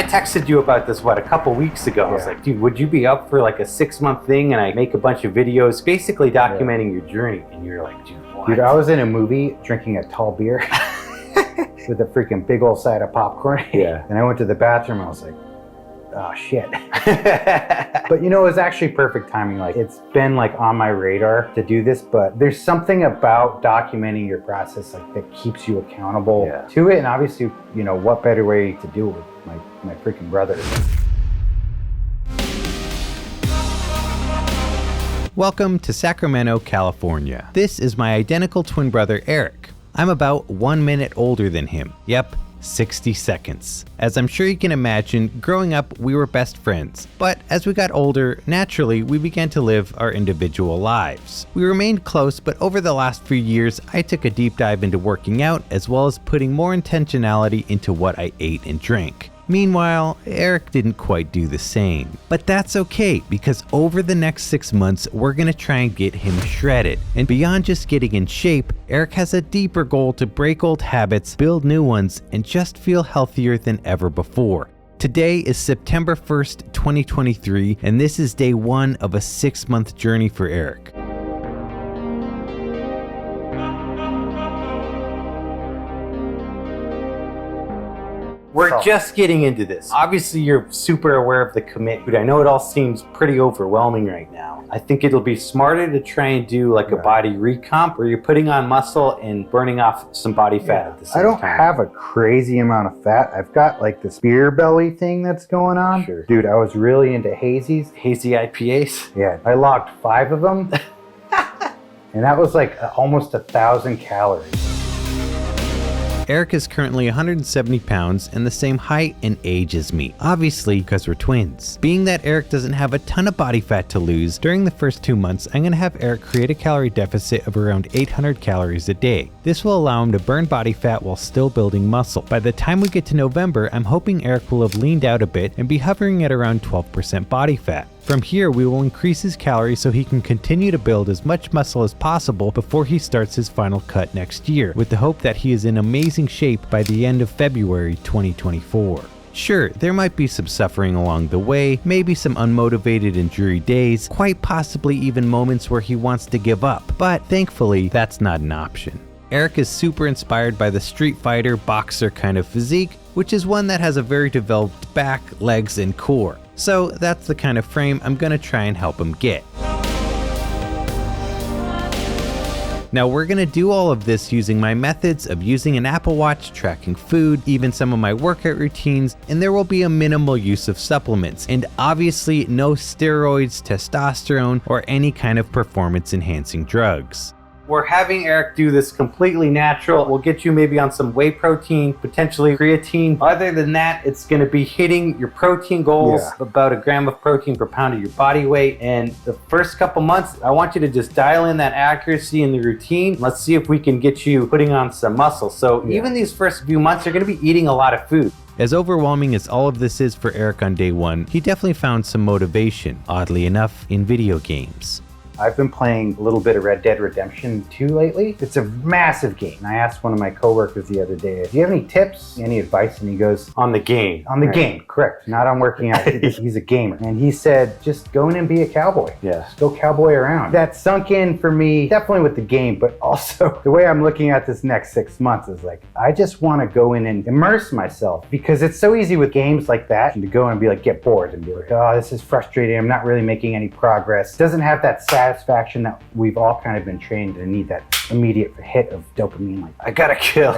texted you about this, a couple weeks ago. I was like, dude, would you be up for like a 6-month thing? And I make a bunch of videos basically documenting your journey. And you're like, dude, what? Dude, I was in a movie drinking a tall beer with a freaking big old side of popcorn. Yeah. And I went to the bathroom and I was like, oh shit. But you know, it was actually perfect timing. Like, it's been like on my radar to do this, but there's something about documenting your process like that keeps you accountable to it. And obviously, you know, what better way to do it with my freaking brother. Welcome to Sacramento, California. This is my identical twin brother, Eric. I'm about 1 minute older than him. Yep, 60 seconds. As I'm sure you can imagine, growing up, we were best friends. But as we got older, naturally, we began to live our individual lives. We remained close, but over the last few years, I took a deep dive into working out, as well as putting more intentionality into what I ate and drank. Meanwhile, Eric didn't quite do the same. But that's okay, because over the next 6 months, we're gonna try and get him shredded. And beyond just getting in shape, Eric has a deeper goal to break old habits, build new ones, and just feel healthier than ever before. Today is September 1st, 2023, and this is day 1 of a 6-month journey for Eric. We're just getting into this. Obviously, you're super aware of the commitment. I know it all seems pretty overwhelming right now. I think it'll be smarter to try and do like a body recomp where you're putting on muscle and burning off some body fat at the same time. I don't have a crazy amount of fat. I've got like this beer belly thing that's going on. Sure. Dude, I was really into hazies. Hazy IPAs? Yeah, I logged 5 of them. And that was like almost 1,000 calories. Eric is currently 170 pounds and the same height and age as me, obviously because we're twins. Being that Eric doesn't have a ton of body fat to lose, during the first 2 months, I'm going to have Eric create a calorie deficit of around 800 calories a day. This will allow him to burn body fat while still building muscle. By the time we get to November, I'm hoping Eric will have leaned out a bit and be hovering at around 12% body fat. From here, we will increase his calories so he can continue to build as much muscle as possible before he starts his final cut next year, with the hope that he is in amazing shape by the end of February 2024. Sure, there might be some suffering along the way, maybe some unmotivated and dreary days, quite possibly even moments where he wants to give up, but thankfully, that's not an option. Eric is super inspired by the street fighter, boxer kind of physique, which is one that has a very developed back, legs, and core. So that's the kind of frame I'm gonna try and help him get. Now we're gonna do all of this using my methods of using an Apple Watch, tracking food, even some of my workout routines, and there will be a minimal use of supplements, and obviously no steroids, testosterone, or any kind of performance enhancing drugs. We're having Eric do this completely natural. We'll get you maybe on some whey protein, potentially creatine. Other than that, it's gonna be hitting your protein goals, about 1 gram of protein per pound of your body weight. And the first couple months, I want you to just dial in that accuracy in the routine. Let's see if we can get you putting on some muscle. So even these first few months, you're gonna be eating a lot of food. As overwhelming as all of this is for Eric on day 1, he definitely found some motivation, oddly enough, in video games. I've been playing a little bit of Red Dead Redemption 2 lately. It's a massive game. And I asked one of my coworkers the other day, do you have any tips, any advice? And he goes, on the game. On the game, correct. Not on working out. He's a gamer. And he said, just go in and be a cowboy. Yeah. Just go cowboy around. That sunk in for me, definitely with the game, but also the way I'm looking at this next 6 months is like, I just want to go in and immerse myself, because it's so easy with games like that to go in and be like, get bored and be like, oh, this is frustrating. I'm not really making any progress. It doesn't have that satisfaction that we've all kind of been trained to need, that immediate hit of dopamine, like I gotta kill.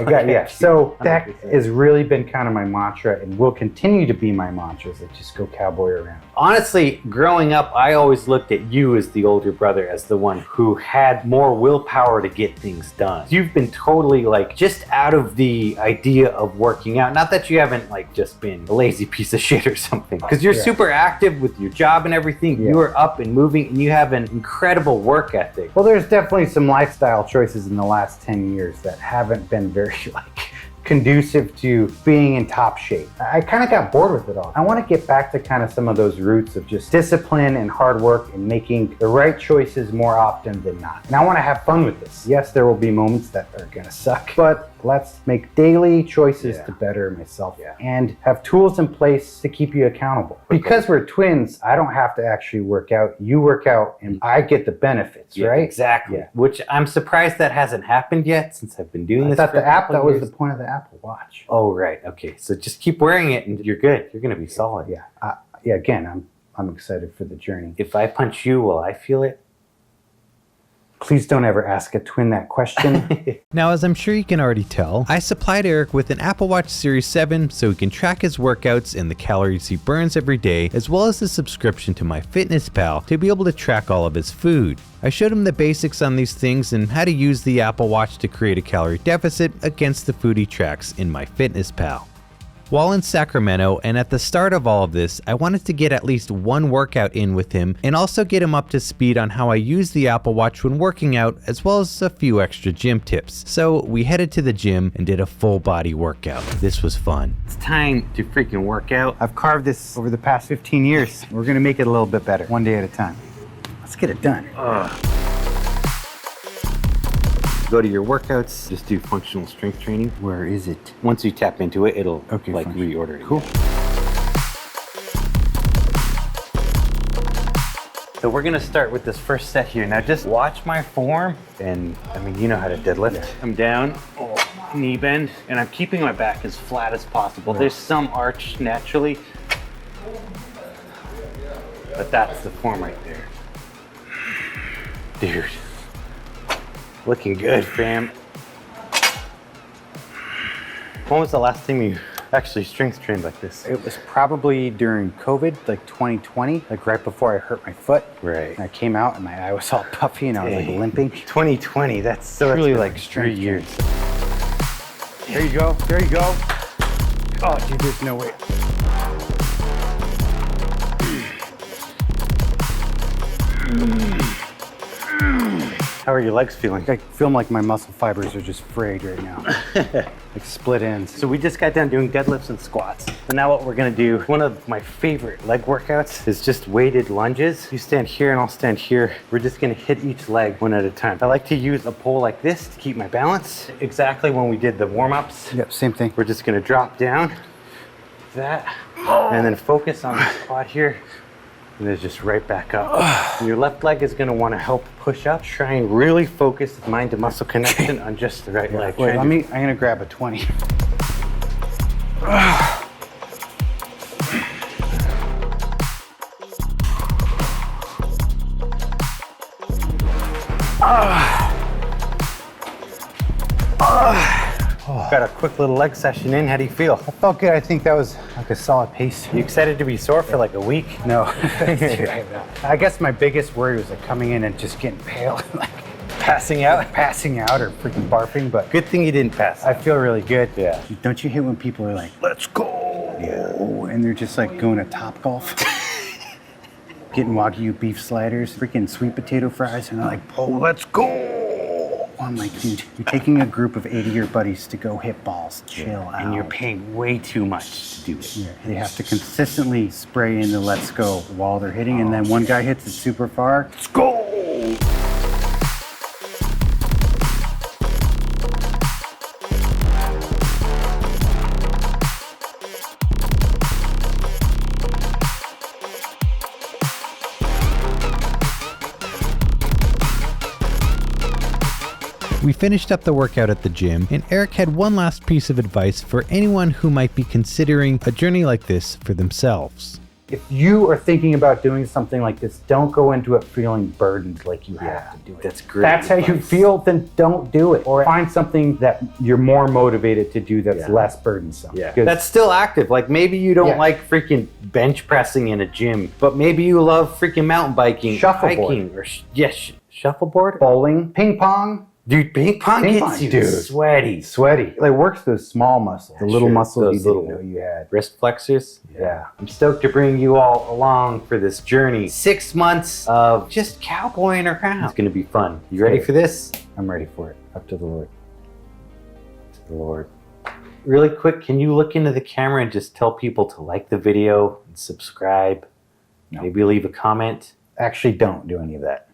So that has really been kind of my mantra and will continue to be my mantra, is like just go cowboy around. Honestly, growing up, I always looked at you as the older brother, as the one who had more willpower to get things done. You've been totally like just out of the idea of working out. Not that you haven't like just been a lazy piece of shit or something, because you're super active with your job and everything. You are up and moving and you have an incredible work ethic. Well, there's definitely some lifestyle choices in the last 10 years that haven't been very like conducive to being in top shape. I kind of got bored with it all. I want to get back to kind of some of those roots of just discipline and hard work and making the right choices more often than not. And I want to have fun with this. Yes, there will be moments that are going to suck, but let's make daily choices to better myself and have tools in place to keep you accountable. Because we're twins, I don't have to actually work out. You work out and I get the benefits, right? Exactly. Yeah. Which I'm surprised that hasn't happened yet since I've been doing this. I thought that was the point of the Apple Watch. Oh, right. Okay. So just keep wearing it and you're good. You're going to be solid. Yeah. Again, I'm excited for the journey. If I punch you, will I feel it? Please don't ever ask a twin that question. Now, as I'm sure you can already tell, I supplied Eric with an Apple Watch Series 7 so he can track his workouts and the calories he burns every day, as well as a subscription to MyFitnessPal to be able to track all of his food. I showed him the basics on these things and how to use the Apple Watch to create a calorie deficit against the food he tracks in MyFitnessPal. While in Sacramento and at the start of all of this, I wanted to get at least one workout in with him and also get him up to speed on how I use the Apple Watch when working out, as well as a few extra gym tips. So we headed to the gym and did a full body workout. This was fun. It's time to freaking work out. I've carved this over the past 15 years. We're gonna make it a little bit better, one day at a time. Let's get it done. Go to your workouts, just do functional strength training. Where is it? Once you tap into it, it'll like fine. reorder it. Cool. So we're gonna start with this first set here. Now just watch my form, and I mean, you know how to deadlift. Yeah. I'm down, knee bend, and I'm keeping my back as flat as possible. There's some arch naturally, but that's the form right there. Dude. Looking good, fam. When was the last time you actually strength trained like this? It was probably during COVID, like 2020, like right before I hurt my foot. Right. And I came out and my eye was all puffy and I was like limping. 2020, that's really like straight years. There you go, there you go. Oh, dude, there's no way. How are your legs feeling? I feel like my muscle fibers are just frayed right now. Like split ends. So we just got done doing deadlifts and squats. So now what we're gonna do, one of my favorite leg workouts is just weighted lunges. You stand here and I'll stand here. We're just gonna hit each leg one at a time. I like to use a pole like this to keep my balance. Exactly when we did the warm-ups. Yep, same thing. We're just gonna drop down, that, and then focus on the spot here. And then just right back up. And your left leg is gonna wanna help push up. Try and really focus the mind to muscle connection on just the right leg. Wait, I'm gonna grab a 20. Got a quick little leg session in. How do you feel? I felt good. I think that was like a solid pace. You excited to be sore for like a week? No. I guess my biggest worry was like coming in and just getting pale and like Passing out? passing out or freaking barfing, but Good thing you didn't pass. I feel really good. Yeah. Don't you hate when people are like, let's go? Yeah. And they're just like going to Topgolf, getting Wagyu beef sliders, freaking sweet potato fries, and they're like, oh, let's go. I'm like, dude, you're taking a group of 80 of your buddies to go hit balls. Chill out. And you're paying way too much to do it. Yeah, they have to consistently spray in the let's go while they're hitting, and then one guy hits it super far. Let's go! We finished up the workout at the gym, and Eric had one last piece of advice for anyone who might be considering a journey like this for themselves. If you are thinking about doing something like this, don't go into it feeling burdened like you have to do it. That's great. That's how you feel, then don't do it. Or find something that you're more motivated to do that's less burdensome. Yeah. That's still active. Like maybe you don't like freaking bench pressing in a gym, but maybe you love freaking mountain biking, Shuffleboard. hiking, or shuffleboard, bowling, ping pong. Dude, ping pong gets you sweaty. Sweaty. Like works those small muscles, the little muscles you those didn't know you had. Wrist flexors. Yeah. I'm stoked to bring you all along for this journey. 6 months of just cowboying around. It's gonna be fun. You ready for this? I'm ready for it. Up to the Lord. To the Lord. really quick, can you look into the camera and just tell people to like the video and subscribe? No. Maybe leave a comment? Actually, don't do any of that.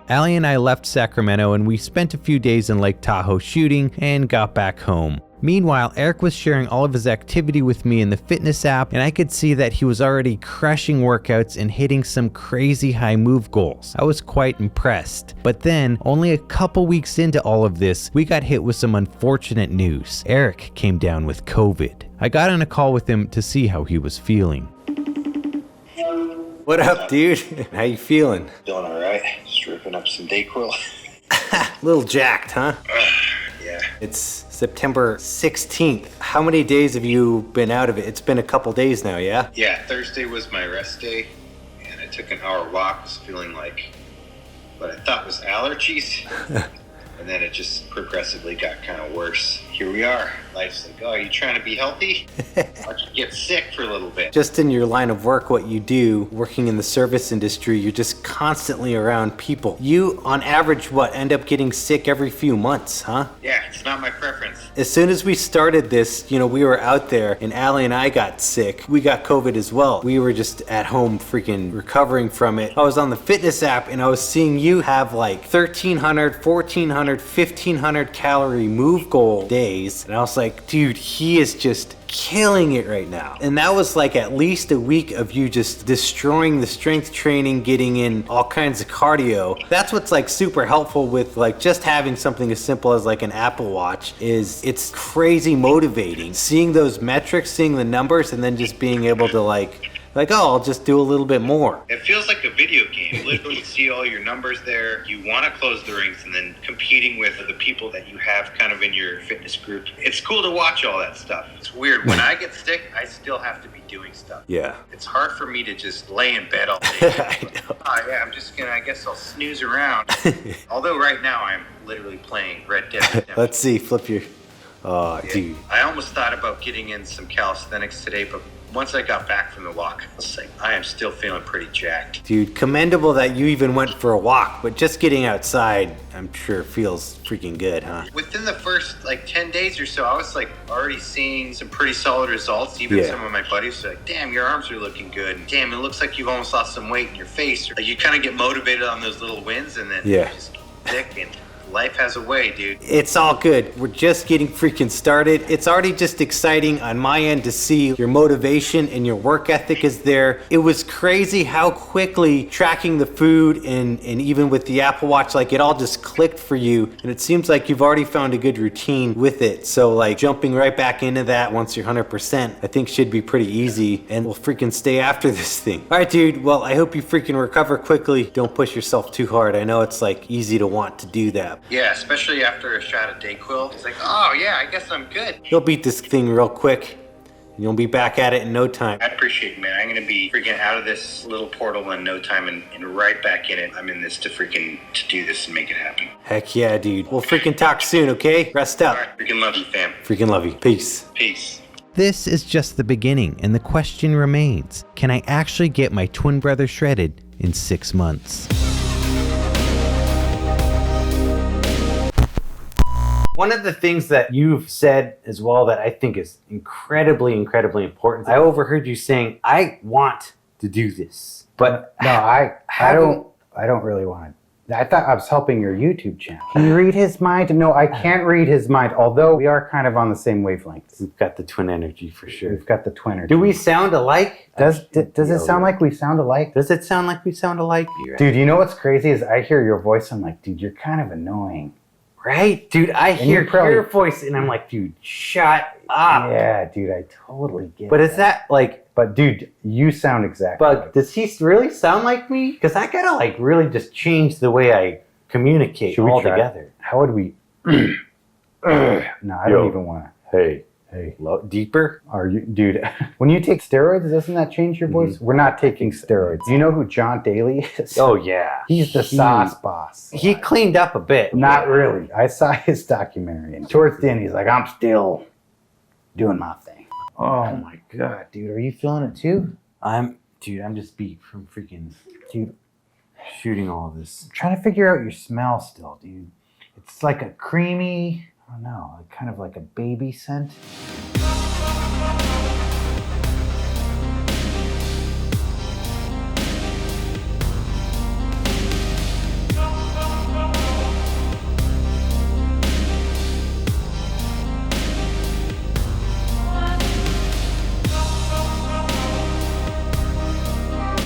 Allie and I left Sacramento and we spent a few days in Lake Tahoe shooting and got back home. Meanwhile, Eric was sharing all of his activity with me in the fitness app, and I could see that he was already crushing workouts and hitting some crazy high move goals. I was quite impressed. But then, only a couple weeks into all of this, we got hit with some unfortunate news. Eric came down with COVID. I got on a call with him to see how he was feeling. What up, dude? How you feeling? Feeling alright. Just ripping up some Dayquil. Little jacked, huh? Yeah. It's September 16th. How many days have you been out of it? It's been a couple days now, yeah? Yeah, Thursday was my rest day, and I took an hour walk. I was feeling like what I thought was allergies. And then it just progressively got kind of worse. Here we are. Life's like, oh, are you trying to be healthy? Why don't you get sick for a little bit? Just in your line of work, what you do, working in the service industry, you're just constantly around people. You, on average, end up getting sick every few months, huh? Yeah, it's not my preference. As soon as we started this, we were out there and Allie and I got sick. We got COVID as well. We were just at home freaking recovering from it. I was on the fitness app and I was seeing you have like 1,300, 1,400, 1,500 calorie move goal days. And I was like, dude, he is just killing it right now. And that was like at least a week of you just destroying the strength training, getting in all kinds of cardio. That's what's like super helpful with like just having something as simple as like an Apple Watch is it's crazy motivating. Seeing those metrics, seeing the numbers, and then just being able to like, oh, I'll just do a little bit more. It feels like a video game. You literally see all your numbers there. You want to close the rings and then competing with the people that you have kind of in your fitness group. It's cool to watch all that stuff. It's weird. When I get sick, I still have to be doing stuff. Yeah. It's hard for me to just lay in bed all day. I know. Oh, yeah, I'm just I guess I'll snooze around. Although right now I'm literally playing Red Dead Redemption. Let's see, flip your... Oh, Yeah. dude. I almost thought about getting in some calisthenics today, but once I got back from the walk, I was like, I am still feeling pretty jacked. Dude, commendable that you even went for a walk, but just getting outside, I'm sure feels freaking good, huh? Within the first 10 days or so, I was already seeing some pretty solid results. Even some of my buddies were like, damn, your arms are looking good. And, damn, it looks like you've almost lost some weight in your face. Like, you kind of get motivated on those little wins and then you just stick and life has a way, dude. It's all good. We're just getting freaking started. It's already just exciting on my end to see your motivation and your work ethic is there. It was crazy how quickly tracking the food and even with the Apple Watch, it all just clicked for you. And it seems like you've already found a good routine with it. So jumping right back into that once you're 100%, I think should be pretty easy and we'll freaking stay after this thing. All right, dude. Well, I hope you freaking recover quickly. Don't push yourself too hard. I know it's easy to want to do that. Yeah, especially after a shot of Dayquil. It's oh yeah, I guess I'm good. You'll beat this thing real quick. And you'll be back at it in no time. I appreciate it, man. I'm going to be freaking out of this little portal in no time and right back in it. I'm in this to do this and make it happen. Heck yeah, dude. We'll freaking talk soon, okay? Rest up. All right, freaking love you, fam. Freaking love you. Peace. Peace. This is just the beginning, and the question remains, can I actually get my twin brother shredded in 6 months? One of the things that you've said as well that I think is incredibly, incredibly important, I overheard you saying, I want to do this. But no, I don't really want to. I thought I was helping your YouTube channel. Can you read his mind? No, I can't read his mind, although we are kind of on the same wavelengths. We've got the twin energy for sure. We've got the twin energy. Do we sound alike? Does it sound like we sound alike? Does it sound like we sound alike? Dude, you know what's crazy is I hear your voice, I'm like, dude, you're kind of annoying. Right? Dude, I hear your voice and I'm like, dude, shut up. Yeah, dude, I totally get it. But is that But dude, you sound exactly But does he really sound like me? Because I gotta really just change the way I communicate altogether. How would we? No, I don't even want to. Hey. Deeper? Are you, dude? When you take steroids, doesn't that change your voice? We're not taking steroids. Do you know who John Daly is? Oh yeah, he's the sauce boss. He cleaned up a bit. Not really. I saw his documentary, and towards the end, he's like, "I'm still doing my thing." Oh my god, dude, are you feeling it too? I'm just beat from freaking shooting all of this. I'm trying to figure out your smell still, dude. It's like a creamy. don't know, kind of like a baby scent.